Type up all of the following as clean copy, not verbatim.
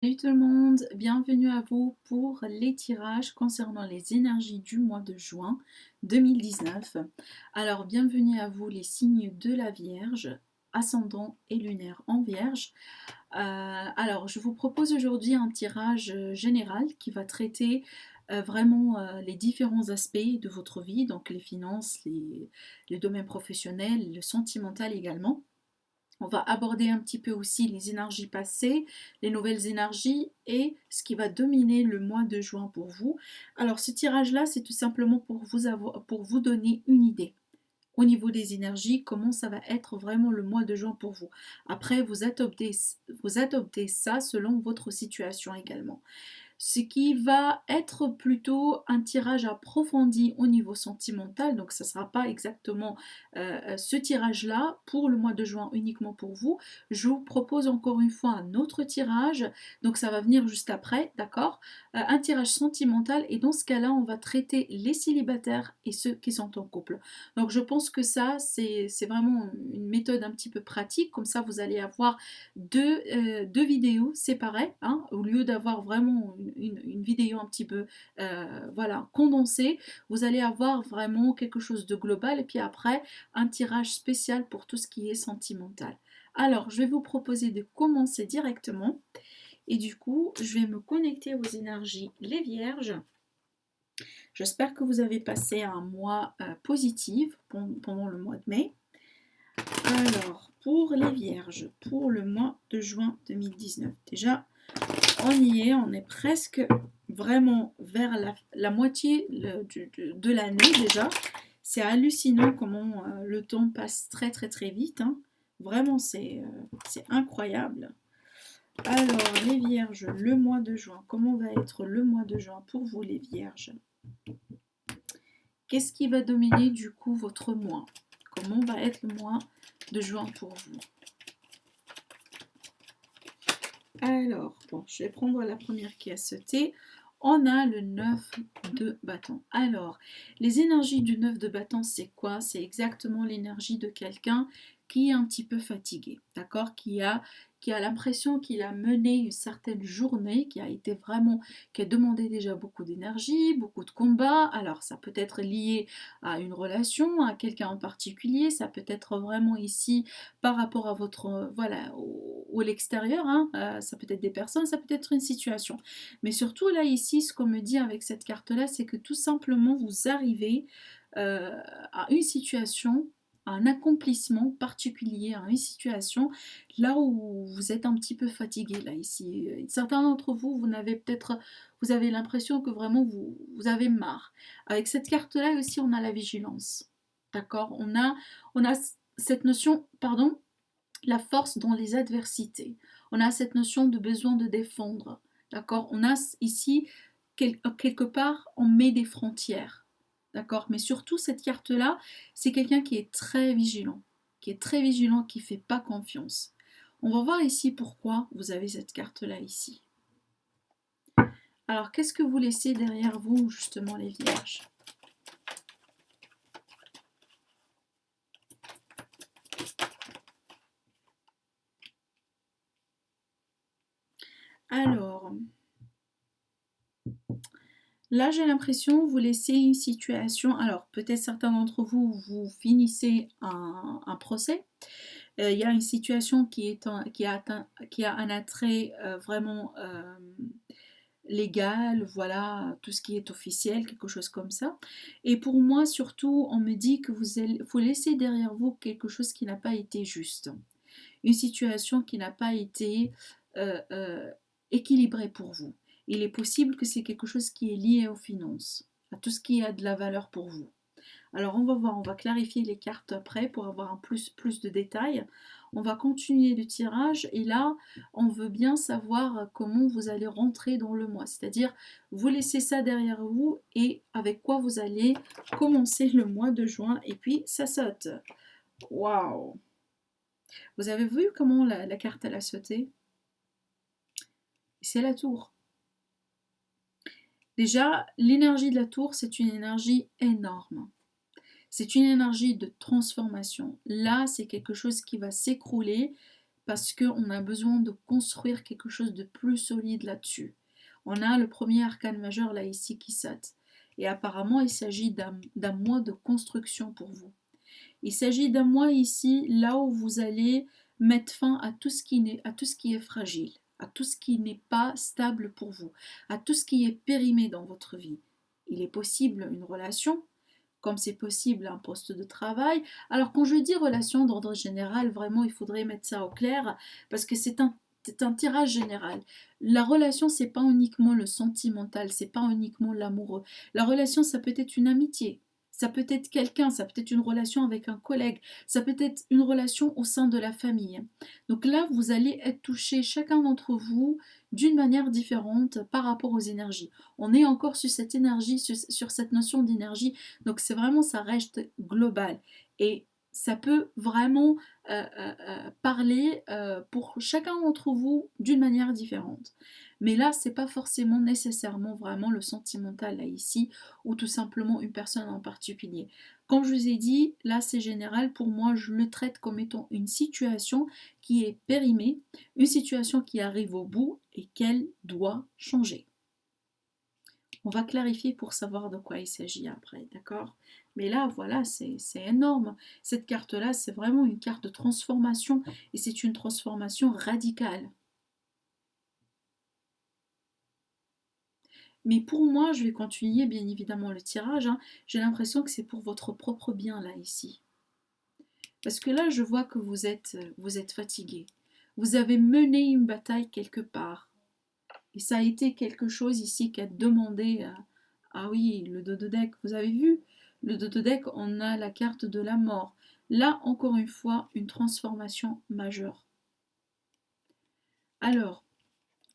Salut tout le monde, bienvenue à vous pour les tirages concernant les énergies du mois de juin 2019. Alors bienvenue à vous les signes de la Vierge, ascendant et lunaire en Vierge. Alors je vous propose aujourd'hui un tirage général qui va traiter vraiment les différents aspects de votre vie, donc les finances, les domaines professionnels, le sentimental également. On va aborder un petit peu aussi les énergies passées, les nouvelles énergies et ce qui va dominer le mois de juin pour vous. Alors ce tirage-là, c'est tout simplement pour vous donner une idée au niveau des énergies, comment ça va être vraiment le mois de juin pour vous. Après, vous adoptez ça selon votre situation également, ce qui va être plutôt un tirage approfondi au niveau sentimental. Donc ça ne sera pas exactement ce tirage-là pour le mois de juin uniquement pour vous. Je vous propose encore une fois un autre tirage, donc ça va venir juste après, d'accord. Un tirage sentimental, et dans ce cas-là, on va traiter les célibataires et ceux qui sont en couple. Donc je pense que ça, c'est vraiment une méthode un petit peu pratique, comme ça vous allez avoir deux vidéos séparées, hein, au lieu d'avoir vraiment une vidéo un petit peu voilà, condensée. Vous allez avoir vraiment quelque chose de global, et puis après un tirage spécial pour tout ce qui est sentimental. Alors je vais vous proposer de commencer directement, et du coup je vais me connecter aux énergies les vierges. J'espère que vous avez passé un mois positif pendant le mois de mai. Alors, pour les vierges, pour le mois de juin 2019, déjà, on y est, on est presque vraiment vers la moitié de l'année déjà. C'est hallucinant comment le temps passe très très très vite, hein. Vraiment, c'est incroyable. Alors, les vierges, le mois de juin, comment va être le mois de juin pour vous les vierges? Qu'est-ce qui va dominer du coup votre mois? Comment va être le mois de juin pour vous? Alors, bon, je vais prendre la première qui a sauté. On a le 9 de bâton. Alors, les énergies du 9 de bâton, c'est quoi? C'est exactement l'énergie de quelqu'un qui est un petit peu fatigué, d'accord? Qui a l'impression qu'il a mené une certaine journée, qui a demandé déjà beaucoup d'énergie, beaucoup de combats. Alors, ça peut être lié à une relation, à quelqu'un en particulier. Ça peut être vraiment ici par rapport à votre, voilà, au l'extérieur, hein. Ça peut être des personnes, ça peut être une situation. Mais surtout là ici, ce qu'on me dit avec cette carte-là, c'est que tout simplement vous arrivez à une situation, à un accomplissement particulier, à une situation là où vous êtes un petit peu fatigué là ici. Certains d'entre vous, vous avez l'impression que vraiment vous avez marre. Avec cette carte-là aussi, on a la vigilance. D'accord? On a cette notion, pardon, la force dans les adversités. On a cette notion de besoin de défendre. D'accord? On a ici, quelque part, on met des frontières. D'accord? Mais surtout, cette carte-là, c'est quelqu'un qui est très vigilant. Qui est très vigilant, qui ne fait pas confiance. On va voir ici pourquoi vous avez cette carte-là ici. Alors, qu'est-ce que vous laissez derrière vous, justement, les vierges? Alors, là, j'ai l'impression vous laissez une situation. Alors, peut-être certains d'entre vous, vous finissez un procès. Il y a une situation qui a un attrait vraiment légal, voilà, tout ce qui est officiel, quelque chose comme ça. Et pour moi, surtout, on me dit que vous laissez derrière vous quelque chose qui n'a pas été juste. Une situation qui n'a pas été euh, euh, équilibrée pour vous. Il est possible que c'est quelque chose qui est lié aux finances, à tout ce qui a de la valeur pour vous. Alors on va voir, on va clarifier les cartes après pour avoir plus de détails. On va continuer le tirage, et là on veut bien savoir comment vous allez rentrer dans le mois. C'est-à-dire vous laissez ça derrière vous et avec quoi vous allez commencer le mois de juin, et puis ça saute. Waouh! Vous avez vu comment la carte elle a sauté? C'est la tour. Déjà, l'énergie de la tour, c'est une énergie énorme. C'est une énergie de transformation. Là, c'est quelque chose qui va s'écrouler parce qu'on a besoin de construire quelque chose de plus solide là-dessus. On a le premier arcane majeur là ici qui saute. Et apparemment, il s'agit d'un mois de construction pour vous. Il s'agit d'un mois ici, là où vous allez mettre fin à tout ce qui est fragile, à tout ce qui n'est pas stable pour vous, à tout ce qui est périmé dans votre vie. Il est possible une relation, comme c'est possible un poste de travail. Alors quand je dis relation d'ordre général, vraiment il faudrait mettre ça au clair, parce que c'est un tirage général. La relation, c'est pas uniquement le sentimental, c'est pas uniquement l'amoureux. La relation, ça peut être une amitié, ça peut être quelqu'un, ça peut être une relation avec un collègue, ça peut être une relation au sein de la famille. Donc là, vous allez être touchés, chacun d'entre vous, d'une manière différente par rapport aux énergies. On est encore sur cette énergie, sur cette notion d'énergie, donc c'est vraiment, ça reste global. Et ça peut vraiment parler pour chacun d'entre vous d'une manière différente. Mais là, c'est pas forcément nécessairement vraiment le sentimental là ici, ou tout simplement une personne en particulier. Comme je vous ai dit, là c'est général, pour moi je le traite comme étant une situation qui est périmée, une situation qui arrive au bout et qu'elle doit changer. On va clarifier pour savoir de quoi il s'agit après, d'accord? Mais là, voilà, c'est énorme. Cette carte-là, c'est vraiment une carte de transformation et c'est une transformation radicale. Mais pour moi, je vais continuer bien évidemment le tirage, hein. J'ai l'impression que c'est pour votre propre bien là, ici. Parce que là, je vois que vous êtes fatigué. Vous avez mené une bataille quelque part. Et ça a été quelque chose ici qui a demandé... ah oui, le dos de deck, vous avez vu? Le dos de deck, on a la carte de la mort. Là, encore une fois, une transformation majeure. Alors,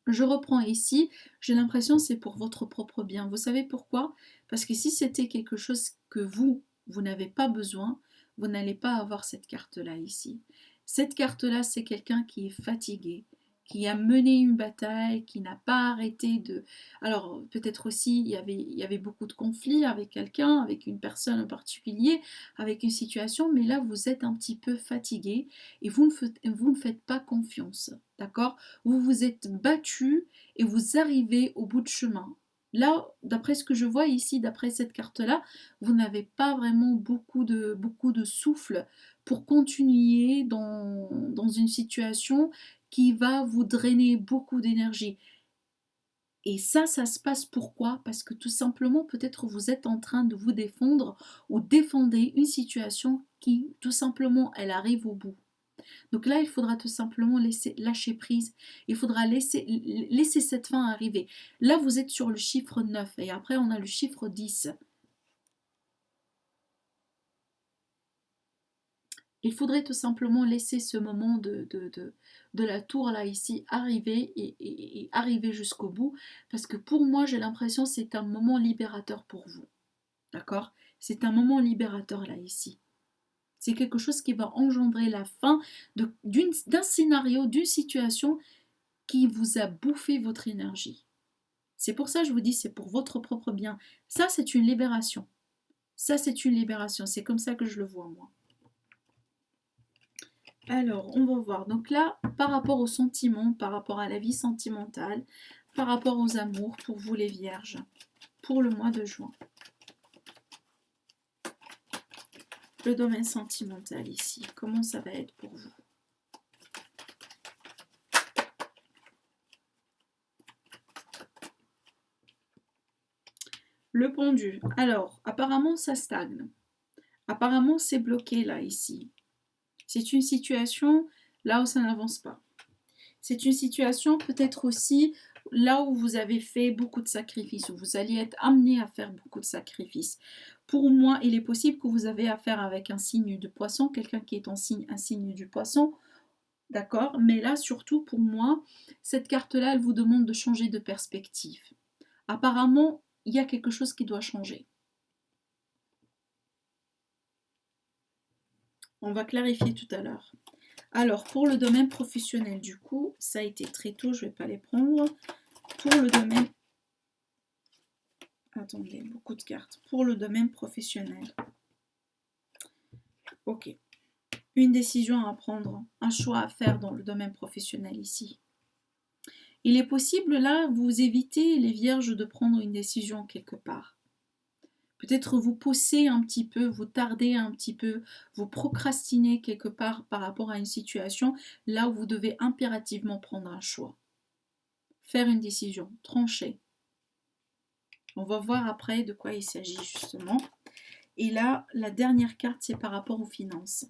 je reprends ici, j'ai l'impression que c'est pour votre propre bien. Vous savez pourquoi? Parce que si c'était quelque chose que vous n'avez pas besoin, vous n'allez pas avoir cette carte-là ici. Cette carte-là, c'est quelqu'un qui est fatigué, qui a mené une bataille, qui n'a pas arrêté de... Alors, peut-être aussi, il y avait beaucoup de conflits avec quelqu'un, avec une personne en particulier, avec une situation, mais là, vous êtes un petit peu fatigué et vous ne faites pas confiance, d'accord? Vous vous êtes battu et vous arrivez au bout de chemin. Là, d'après ce que je vois ici, d'après cette carte-là, vous n'avez pas vraiment beaucoup de souffle pour continuer dans une situation qui va vous drainer beaucoup d'énergie. Et ça se passe pourquoi? Parce que tout simplement, peut-être vous êtes en train de vous défendre ou défendez une situation qui, tout simplement, elle arrive au bout. Donc là, il faudra tout simplement lâcher prise. Il faudra laisser cette fin arriver. Là, vous êtes sur le chiffre 9 et après, on a le chiffre 10. Il faudrait tout simplement laisser ce moment de la tour là ici arriver et arriver jusqu'au bout parce que pour moi j'ai l'impression que c'est un moment libérateur pour vous. D'accord? C'est un moment libérateur là ici. C'est quelque chose qui va engendrer la fin d'un scénario, d'une situation qui vous a bouffé votre énergie. C'est pour ça que je vous dis c'est pour votre propre bien. Ça c'est une libération. Ça c'est une libération. C'est comme ça que je le vois moi. Alors, on va voir. Donc là, par rapport aux sentiments, par rapport à la vie sentimentale, par rapport aux amours, pour vous les vierges, pour le mois de juin. Le domaine sentimental ici, comment ça va être pour vous? Le pendu. Alors, apparemment, ça stagne. Apparemment, c'est bloqué là, ici. C'est une situation là où ça n'avance pas. C'est une situation peut-être aussi là où vous avez fait beaucoup de sacrifices, où vous allez être amené à faire beaucoup de sacrifices. Pour moi, il est possible que vous avez affaire avec un signe de poisson, quelqu'un qui est un signe du poisson, d'accord? Mais là, surtout pour moi, cette carte-là, elle vous demande de changer de perspective. Apparemment, il y a quelque chose qui doit changer. On va clarifier tout à l'heure. Alors, pour le domaine professionnel, du coup, ça a été très tôt, je ne vais pas les prendre. Pour le domaine... Attendez, beaucoup de cartes. Pour le domaine professionnel. Ok. Une décision à prendre, un choix à faire dans le domaine professionnel ici. Il est possible là, vous évitez les vierges de prendre une décision quelque part. Peut-être vous poussez un petit peu, vous tardez un petit peu, vous procrastinez quelque part par rapport à une situation là où vous devez impérativement prendre un choix. Faire une décision, trancher. On va voir après de quoi il s'agit justement. Et là, la dernière carte, c'est par rapport aux finances.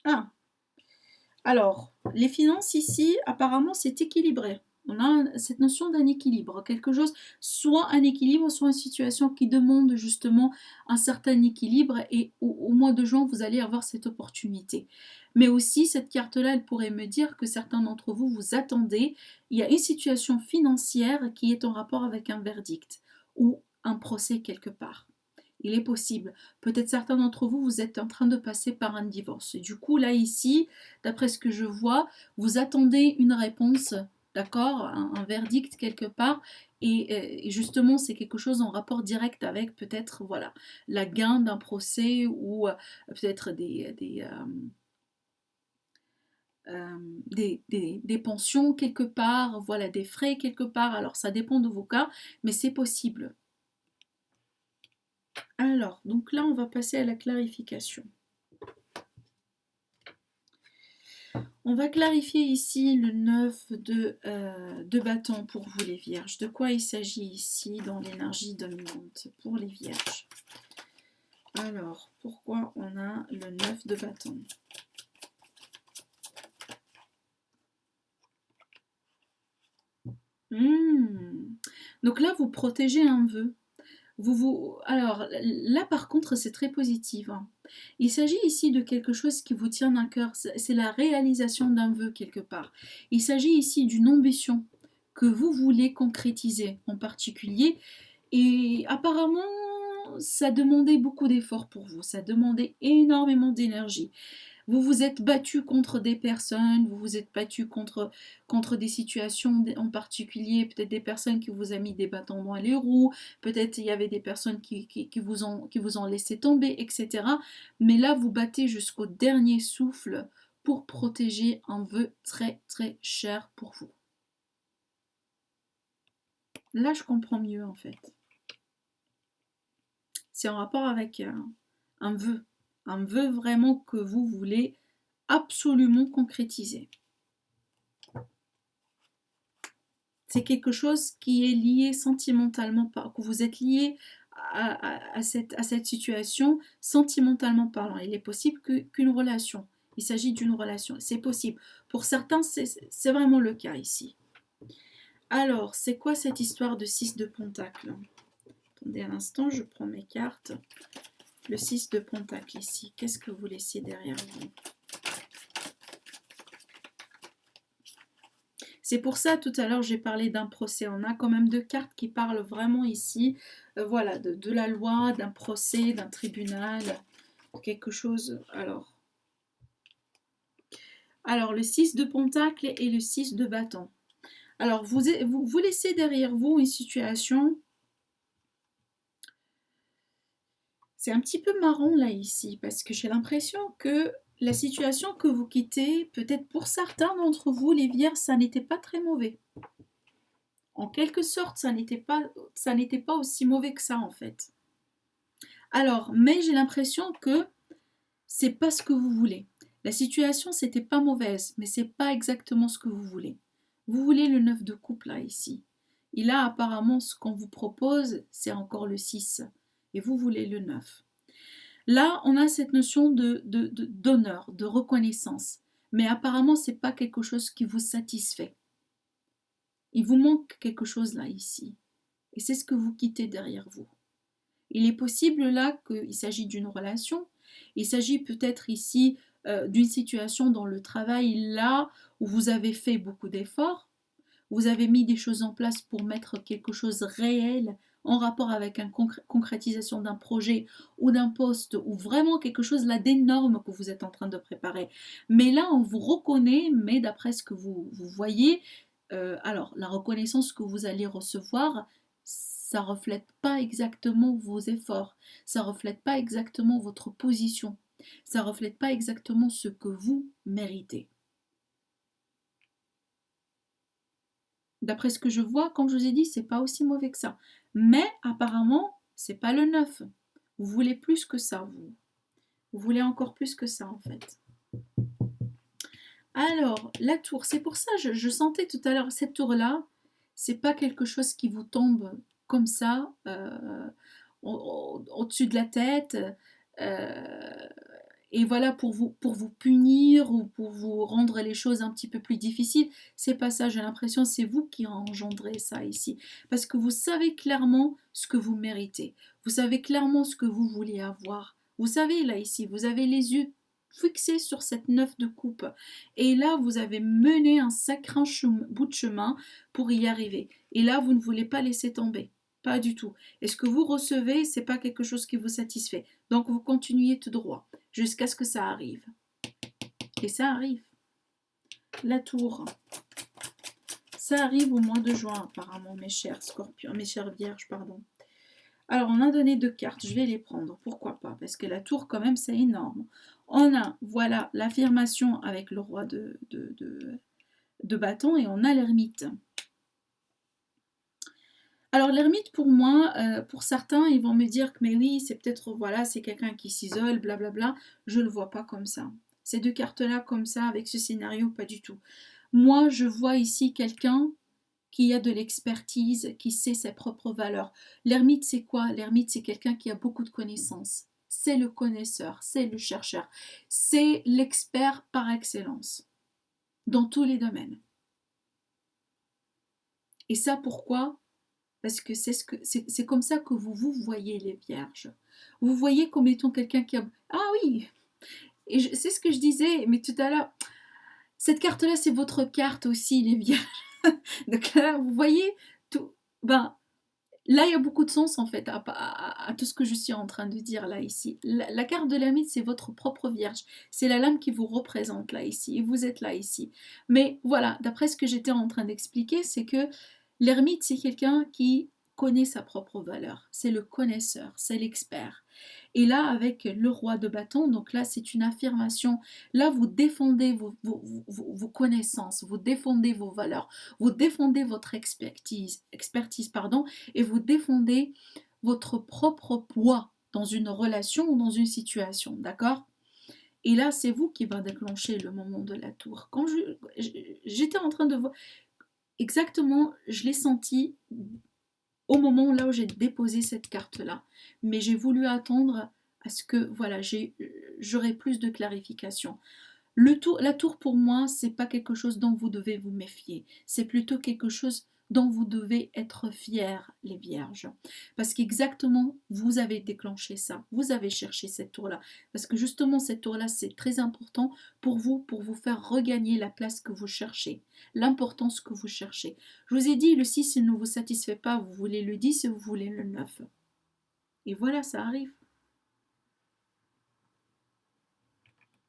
Ah, alors, les finances ici, apparemment, c'est équilibré. On a cette notion d'un équilibre, quelque chose, soit un équilibre, soit une situation qui demande justement un certain équilibre et au mois de juin, vous allez avoir cette opportunité. Mais aussi, cette carte-là, elle pourrait me dire que certains d'entre vous, vous attendez, il y a une situation financière qui est en rapport avec un verdict ou un procès quelque part. Il est possible. Peut-être certains d'entre vous, vous êtes en train de passer par un divorce. Et du coup, là, ici, d'après ce que je vois, vous attendez une réponse, d'accord, un verdict quelque part. Et justement, c'est quelque chose en rapport direct avec peut-être, voilà, la gain d'un procès ou peut-être des pensions quelque part, voilà, des frais quelque part. Alors, ça dépend de vos cas, mais c'est possible. Alors, donc là, on va passer à la clarification. On va clarifier ici le 9 de bâton pour vous les vierges. De quoi il s'agit ici dans l'énergie dominante pour les vierges? Alors, pourquoi on a le 9 de bâton? Donc là, vous protégez un vœu. Alors là, par contre, c'est très positif, hein. Il s'agit ici de quelque chose qui vous tient à cœur. C'est la réalisation d'un vœu quelque part. Il s'agit ici d'une ambition que vous voulez concrétiser en particulier. Et apparemment, ça demandait beaucoup d'efforts pour vous. Ça demandait énormément d'énergie. Vous vous êtes battu contre des personnes, vous vous êtes battu contre des situations en particulier, peut-être des personnes qui vous ont mis des bâtons dans les roues, peut-être il y avait des personnes qui vous ont laissé tomber, etc. Mais là, vous battez jusqu'au dernier souffle pour protéger un vœu très très cher pour vous. Là, je comprends mieux en fait. C'est en rapport avec un vœu. Un vœu vraiment que vous voulez absolument concrétiser. C'est quelque chose qui est lié sentimentalement, que vous êtes lié à cette situation sentimentalement parlant. Il est possible qu'une relation, il s'agit d'une relation, c'est possible. Pour certains, c'est vraiment le cas ici. Alors, c'est quoi cette histoire de 6 de Pentacle? Attendez un instant, je prends mes cartes. Le 6 de Pentacle ici, qu'est-ce que vous laissez derrière vous? C'est pour ça, tout à l'heure, j'ai parlé d'un procès. On a quand même 2 cartes qui parlent vraiment ici, voilà, de la loi, d'un procès, d'un tribunal, quelque chose. Alors le 6 de Pentacle et le 6 de bâton. Alors, vous laissez derrière vous une situation. C'est un petit peu marrant là ici, parce que j'ai l'impression que la situation que vous quittez, peut-être pour certains d'entre vous, les vierges, ça n'était pas très mauvais. En quelque sorte, ça n'était pas aussi mauvais que ça en fait. Alors, mais j'ai l'impression que c'est pas ce que vous voulez. La situation, c'était pas mauvaise, mais c'est pas exactement ce que vous voulez. Vous voulez le 9 de coupe là ici. Et là, apparemment, ce qu'on vous propose, c'est encore le 6. Et vous voulez le 9. Là, on a cette notion d'honneur, de reconnaissance. Mais apparemment, c'est pas quelque chose qui vous satisfait. Il vous manque quelque chose là ici. Et c'est ce que vous quittez derrière vous. Il est possible là qu'il s'agit d'une relation. Il s'agit peut-être ici d'une situation dans le travail là où vous avez fait beaucoup d'efforts. Vous avez mis des choses en place pour mettre quelque chose réel en rapport avec une concrétisation d'un projet ou d'un poste ou vraiment quelque chose là d'énorme que vous êtes en train de préparer. Mais là, on vous reconnaît, mais d'après ce que vous voyez, alors la reconnaissance que vous allez recevoir, ça reflète pas exactement vos efforts, ça reflète pas exactement votre position, ça reflète pas exactement ce que vous méritez. D'après ce que je vois, comme je vous ai dit, c'est pas aussi mauvais que ça. Mais apparemment, c'est pas le 9. Vous voulez plus que ça, vous. Vous voulez encore plus que ça, en fait. Alors, la tour, c'est pour ça, je sentais tout à l'heure, cette tour-là, c'est pas quelque chose qui vous tombe comme ça, au-dessus de la tête, euh, et voilà, pour vous punir ou pour vous rendre les choses un petit peu plus difficiles. C'est pas ça, j'ai l'impression, c'est vous qui engendrez ça ici. Parce que vous savez clairement ce que vous méritez. Vous savez clairement ce que vous voulez avoir. Vous savez, là, ici, vous avez les yeux fixés sur cette 9 de coupe. Et là, vous avez mené un sacré bout de chemin pour y arriver. Et là, vous ne voulez pas laisser tomber. Pas du tout. Et ce que vous recevez, c'est pas quelque chose qui vous satisfait. Donc, vous continuez tout droit jusqu'à ce que ça arrive. Et ça arrive. La tour. Ça arrive au mois de juin, apparemment, mes chers scorpions, mes chères vierges, pardon. Alors, on a donné 2 cartes, je vais les prendre, pourquoi pas, parce que la tour, quand même, c'est énorme. On a, voilà, l'affirmation avec le roi de bâton, et on a l'ermite. Alors l'ermite pour moi, pour certains, ils vont me dire que mais oui, c'est peut-être, voilà, c'est quelqu'un qui s'isole, blablabla. Je ne le vois pas comme ça. Ces 2 cartes-là comme ça, avec ce scénario, pas du tout. Moi, je vois ici quelqu'un qui a de l'expertise, qui sait ses propres valeurs. L'ermite, c'est quoi? L'ermite, c'est quelqu'un qui a beaucoup de connaissances. C'est le connaisseur, c'est le chercheur, c'est l'expert par excellence, dans tous les domaines. Et ça, pourquoi? Parce que c'est comme ça que vous voyez les vierges. Vous voyez comme étant quelqu'un qui a... Ah oui, et c'est ce que je disais, mais tout à l'heure, cette carte-là, c'est votre carte aussi, les vierges. Donc là, vous voyez, tout, ben, là, il y a beaucoup de sens, en fait, à tout ce que je suis en train de dire, là, ici. La carte de l'ermite, c'est votre propre vierge. C'est la lame qui vous représente, là, ici. Et vous êtes là, ici. Mais voilà, d'après ce que j'étais en train d'expliquer, c'est que l'ermite, c'est quelqu'un qui connaît sa propre valeur. C'est le connaisseur, c'est l'expert. Et là, avec le roi de bâton, donc là, c'est une affirmation. Là, vous défendez vos connaissances, vous défendez vos valeurs, vous défendez votre expertise pardon, et vous défendez votre propre poids dans une relation ou dans une situation, d'accord? Et là, c'est vous qui va déclencher le moment de la tour. Quand j'étais en train de voir, exactement, je l'ai senti au moment là où j'ai déposé cette carte-là. Mais j'ai voulu attendre à ce que, voilà, j'aurai plus de clarification. La tour pour moi, c'est pas quelque chose dont vous devez vous méfier. C'est plutôt quelque chose dont vous devez être fiers, les vierges. Parce qu'exactement, vous avez déclenché ça. Vous avez cherché cette tour-là. Parce que justement, cette tour-là, c'est très important pour vous faire regagner la place que vous cherchez, l'importance que vous cherchez. Je vous ai dit, le 6, il ne vous satisfait pas, vous voulez le 10 et vous voulez le 9. Et voilà, ça arrive.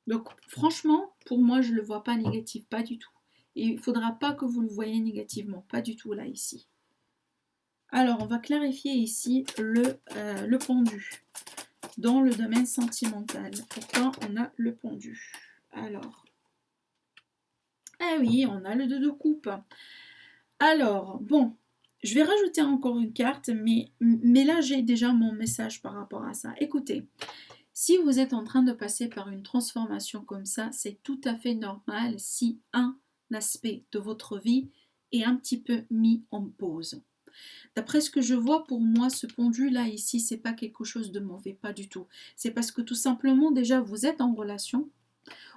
Donc franchement, pour moi, je ne le vois pas négatif, pas du tout. Et il ne faudra pas que vous le voyez négativement, pas du tout là, ici. Alors, on va clarifier ici le pendu dans le domaine sentimental. Pourquoi on a le pendu? Alors, ah oui, on a le 2 de coupe. Alors, bon, je vais rajouter encore une carte, mais là, j'ai déjà mon message par rapport à ça. Écoutez, si vous êtes en train de passer par une transformation comme ça, c'est tout à fait normal si un aspect de votre vie est un petit peu mis en pause. D'après ce que je vois, pour moi, ce pendu là ici, c'est pas quelque chose de mauvais, pas du tout. C'est parce que tout simplement, déjà, vous êtes en relation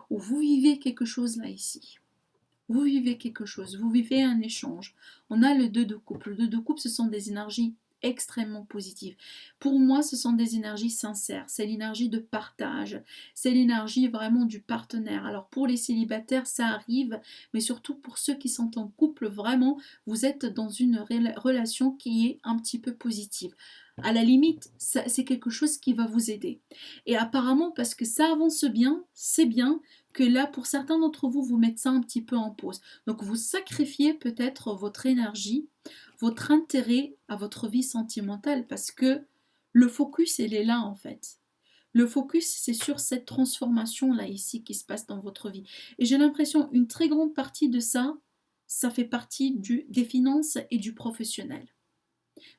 ou vous vivez quelque chose là ici. Vous vivez quelque chose, vous vivez un échange. On a le 2 de coupe. Le 2 de coupe, ce sont des énergies extrêmement positives. Pour moi, ce sont des énergies sincères. C'est l'énergie de partage. C'est l'énergie vraiment du partenaire. Alors pour les célibataires, ça arrive, mais surtout pour ceux qui sont en couple, vraiment, vous êtes dans une relation qui est un petit peu positive. À la limite, c'est quelque chose qui va vous aider. Et apparemment, parce que ça avance bien, c'est bien, que là, pour certains d'entre vous, vous mettez ça un petit peu en pause. Donc, vous sacrifiez peut-être votre énergie, votre intérêt à votre vie sentimentale parce que le focus, il est là en fait. Le focus, c'est sur cette transformation-là ici qui se passe dans votre vie. Et j'ai l'impression une très grande partie de ça, ça fait partie des finances et du professionnel.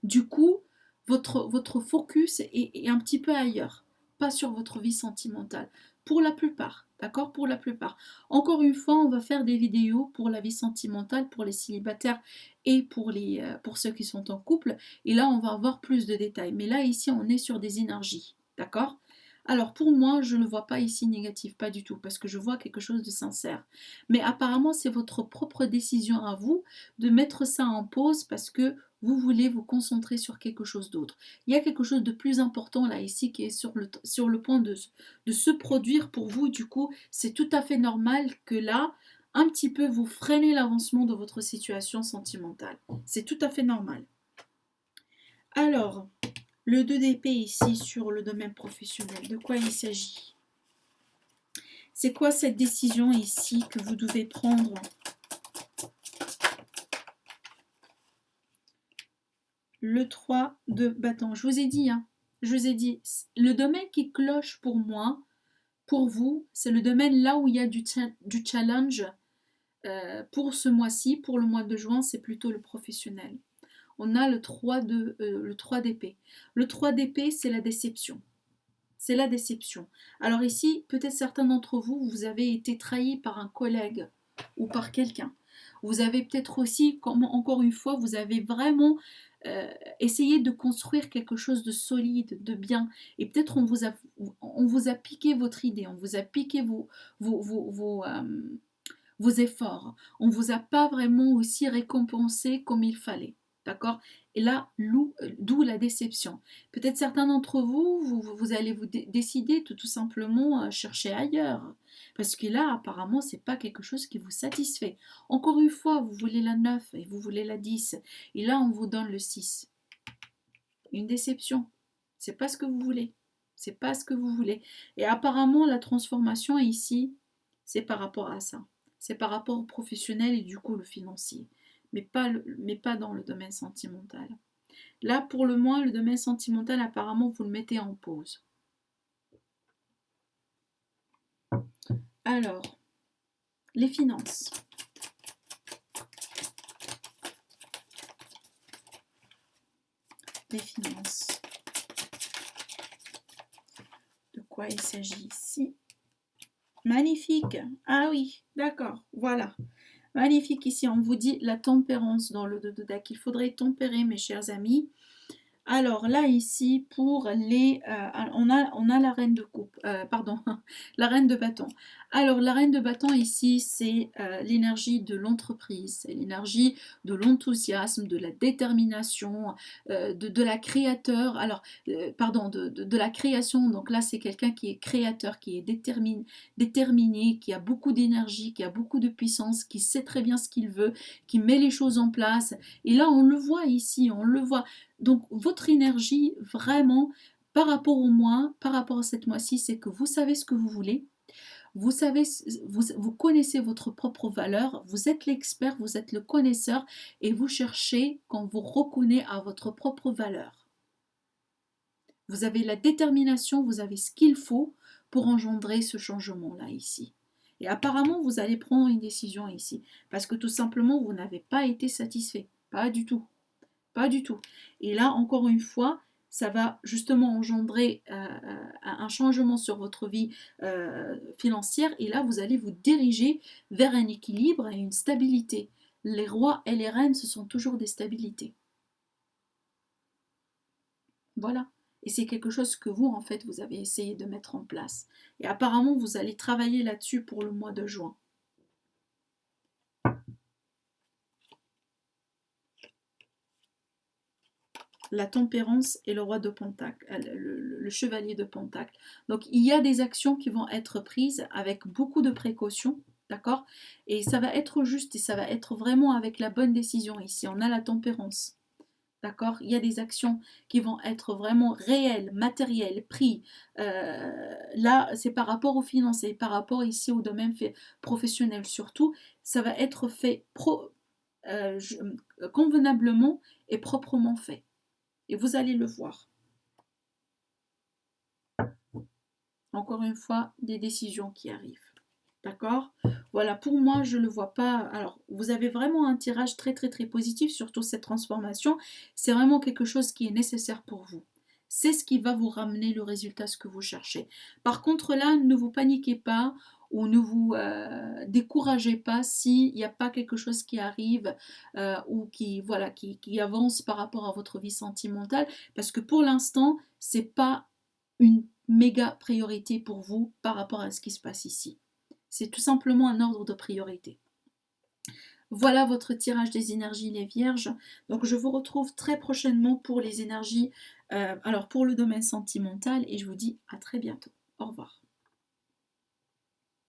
Du coup, votre focus est un petit peu ailleurs, pas sur votre vie sentimentale. Pour la plupart, d'accord? Pour la plupart. Encore une fois, on va faire des vidéos pour la vie sentimentale, pour les célibataires et pour ceux qui sont en couple. Et là, on va avoir plus de détails. Mais là, ici, on est sur des énergies, d'accord? Alors pour moi, je ne vois pas ici négatif, pas du tout, parce que je vois quelque chose de sincère. Mais apparemment, c'est votre propre décision à vous de mettre ça en pause parce que vous voulez vous concentrer sur quelque chose d'autre. Il y a quelque chose de plus important là ici qui est sur le point de se produire pour vous. Du coup, c'est tout à fait normal que là, un petit peu, vous freinez l'avancement de votre situation sentimentale. C'est tout à fait normal. Alors, le 2 d'épée ici sur le domaine professionnel, de quoi il s'agit? C'est quoi cette décision ici que vous devez prendre? Le 3 de bâton. Je vous ai dit, le domaine qui cloche pour moi, pour vous, c'est le domaine là où il y a du challenge. Pour ce mois-ci, pour le mois de juin, c'est plutôt le professionnel. On a le 3 d'épée. Le 3 d'épée, c'est la déception. C'est la déception. Alors ici, peut-être certains d'entre vous, vous avez été trahis par un collègue ou par quelqu'un. Vous avez peut-être aussi, encore une fois, vous avez vraiment essayé de construire quelque chose de solide, de bien. Et peut-être on vous a piqué votre idée, on vous a piqué vos efforts. On ne vous a pas vraiment aussi récompensé comme il fallait. D'accord? Et là, d'où la déception. Peut-être certains d'entre vous, vous allez vous décider de tout simplement chercher ailleurs. Parce que là, apparemment, ce n'est pas quelque chose qui vous satisfait. Encore une fois, vous voulez la 9 et vous voulez la 10. Et là, on vous donne le 6. Une déception. C'est pas ce que vous voulez. C'est pas ce que vous voulez. Et apparemment, la transformation ici, c'est par rapport à ça. C'est par rapport au professionnel et du coup le financier. Mais pas dans le domaine sentimental. Là, pour le moins, le domaine sentimental, apparemment, vous le mettez en pause. Alors, les finances. Les finances. De quoi il s'agit ici? Magnifique. Ah oui, d'accord, voilà. Magnifique ici, on vous dit la tempérance dans le deck. Il faudrait tempérer, mes chers amis. Alors là, ici, pour on a la reine de coupe, pardon, la reine de bâton. Alors, la reine de bâton ici, c'est l'énergie de l'entreprise, c'est l'énergie de l'enthousiasme, de la détermination, de la créateur. Alors, pardon, de la création. Donc là, c'est quelqu'un qui est créateur, qui est déterminé, qui a beaucoup d'énergie, qui a beaucoup de puissance, qui sait très bien ce qu'il veut, qui met les choses en place. Et là, on le voit ici, on le voit. Donc, votre énergie, vraiment, par rapport au mois, par rapport à cette mois-ci, c'est que vous savez ce que vous voulez, vous savez, vous connaissez votre propre valeur, vous êtes l'expert, vous êtes le connaisseur, et vous cherchez quand vous reconnaissez à votre propre valeur. Vous avez la détermination, vous avez ce qu'il faut pour engendrer ce changement-là ici. Et apparemment, vous allez prendre une décision ici, parce que tout simplement, vous n'avez pas été satisfait, pas du tout. Pas du tout. Et là, encore une fois, ça va justement engendrer un changement sur votre vie financière. Et là, vous allez vous diriger vers un équilibre et une stabilité. Les rois et les reines, ce sont toujours des stabilités. Voilà. Et c'est quelque chose que vous, en fait, vous avez essayé de mettre en place. Et apparemment, vous allez travailler là-dessus pour le mois de juin. La tempérance et le roi de Pentacle, le chevalier de Pentacle. Donc il y a des actions qui vont être prises avec beaucoup de précautions, d'accord? Et ça va être juste et ça va être vraiment avec la bonne décision ici. On a la tempérance. D'accord? Il y a des actions qui vont être vraiment réelles, matérielles, prix. Là, c'est par rapport aux financiers, par rapport ici au domaine professionnel surtout. Ça va être fait convenablement et proprement fait. Et vous allez le voir. Encore une fois, des décisions qui arrivent. D'accord? Voilà, pour moi, je ne le vois pas. Alors, vous avez vraiment un tirage très, très, très positif, surtout cette transformation. C'est vraiment quelque chose qui est nécessaire pour vous. C'est ce qui va vous ramener le résultat, ce que vous cherchez. Par contre, là, ne vous paniquez pas ou ne vous découragez pas s'il n'y a pas quelque chose qui arrive ou voilà, qui avance par rapport à votre vie sentimentale. Parce que pour l'instant, ce n'est pas une méga priorité pour vous par rapport à ce qui se passe ici. C'est tout simplement un ordre de priorité. Voilà votre tirage des énergies, les vierges. Donc je vous retrouve très prochainement pour les énergies, alors pour le domaine sentimental, et je vous dis à très bientôt. Au revoir.